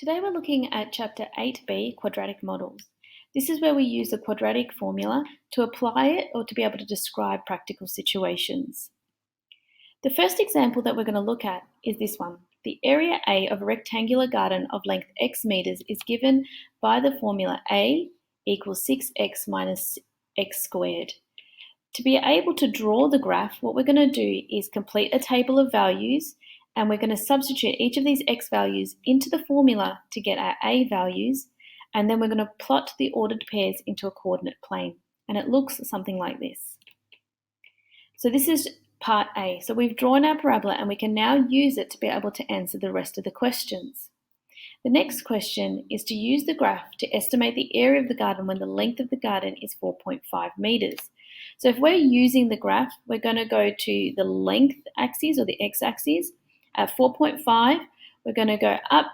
Today we're looking at Chapter 8b, Quadratic Models. This is where we use the quadratic formula to apply it or to be able to describe practical situations. The first example that we're going to look at is this one. The area A of a rectangular garden of length x meters is given by the formula A equals 6x minus x squared. To be able to draw the graph, what we're going to do is complete a table of values, and we're going to substitute each of these x values into the formula to get our a values, and then we're going to plot the ordered pairs into a coordinate plane, and it looks something like this. So this is part A. So we've drawn our parabola and we can now use it to be able to answer the rest of the questions. The next question is to use the graph to estimate the area of the garden when the length of the garden is 4.5 meters. So if we're using the graph, we're going to go to the length axis or the x-axis. At 4.5, we're going to go up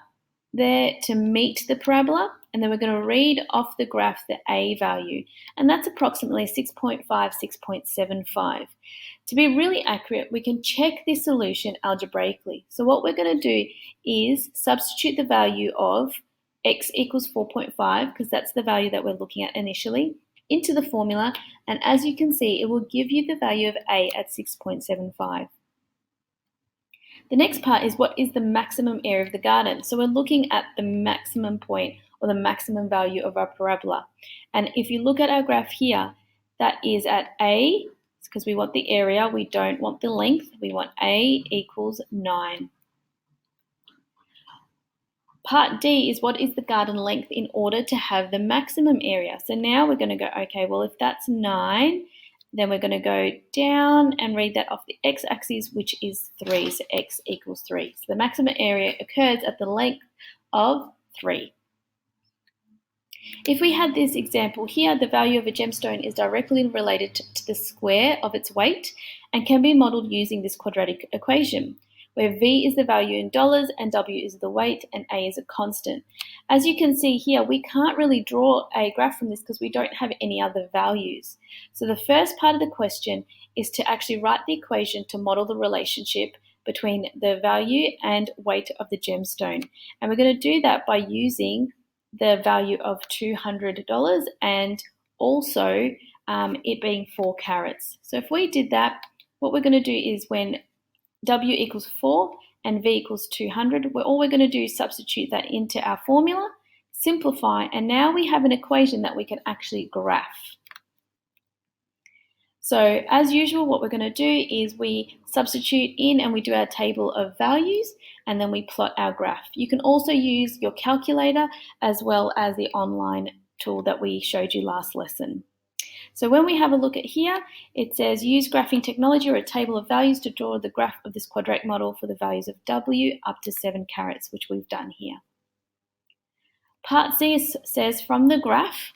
there to meet the parabola, and then we're going to read off the graph the a value, and that's approximately 6.5, 6.75. To be really accurate, we can check this solution algebraically. So what we're going to do is substitute the value of x equals 4.5, because that's the value that we're looking at initially, into the formula, and as you can see, it will give you the value of a at 6.75. The next part is what is the maximum area of the garden. So we're looking at the maximum point or the maximum value of our parabola. And if you look at our graph here, that is at A, because we want the area, we don't want the length, we want A equals 9. Part D is what is the garden length in order to have the maximum area. So now we're going to go, okay, well, if that's 9, then we're going to go down and read that off the x-axis, which is 3, so x equals 3. So the maximum area occurs at the length of 3. If we had this example here, the value of a gemstone is directly related to the square of its weight and can be modeled using this quadratic equation, where V is the value in dollars and W is the weight and A is a constant. As you can see here, we can't really draw a graph from this because we don't have any other values. So the first part of the question is to actually write the equation to model the relationship between the value and weight of the gemstone. And we're going to do that by using the value of $200 and also it being 4 carats. So if we did that, what we're going to do is when W equals 4 and V equals 200, all we're going to do is substitute that into our formula, simplify, and now we have an equation that we can actually graph. So as usual, what we're going to do is we substitute in and we do our table of values, and then we plot our graph. You can also use your calculator as well as the online tool that we showed you last lesson. So when we have a look at here, it says use graphing technology or a table of values to draw the graph of this quadratic model for the values of W up to 7 carats, which we've done here. Part C says from the graph,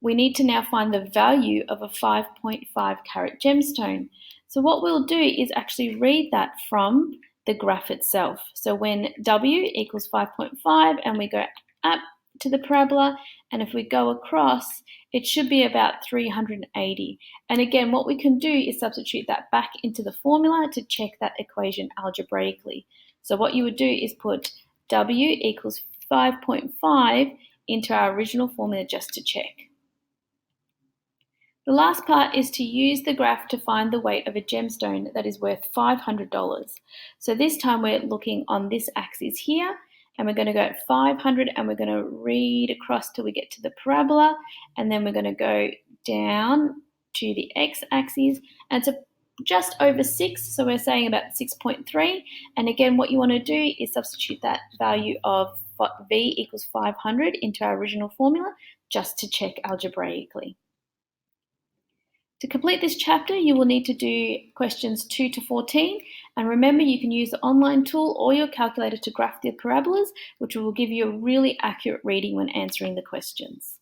we need to now find the value of a 5.5 carat gemstone. So what we'll do is actually read that from the graph itself. So when W equals 5.5 and we go up to the parabola, and if we go across, it should be about 380. And again, what we can do is substitute that back into the formula to check that equation algebraically. So what you would do is put W equals 5.5 into our original formula just to check. The last part is to use the graph to find the weight of a gemstone that is worth $500. So this time we're looking on this axis here, and we're going to go at 500 and we're going to read across till we get to the parabola, and then we're going to go down to the x-axis, and it's just over 6, so we're saying about 6.3. And again, what you want to do is substitute that value of V equals 500 into our original formula just to check algebraically. To complete this chapter, you will need to do questions 2 to 14, and remember you can use the online tool or your calculator to graph the parabolas, which will give you a really accurate reading when answering the questions.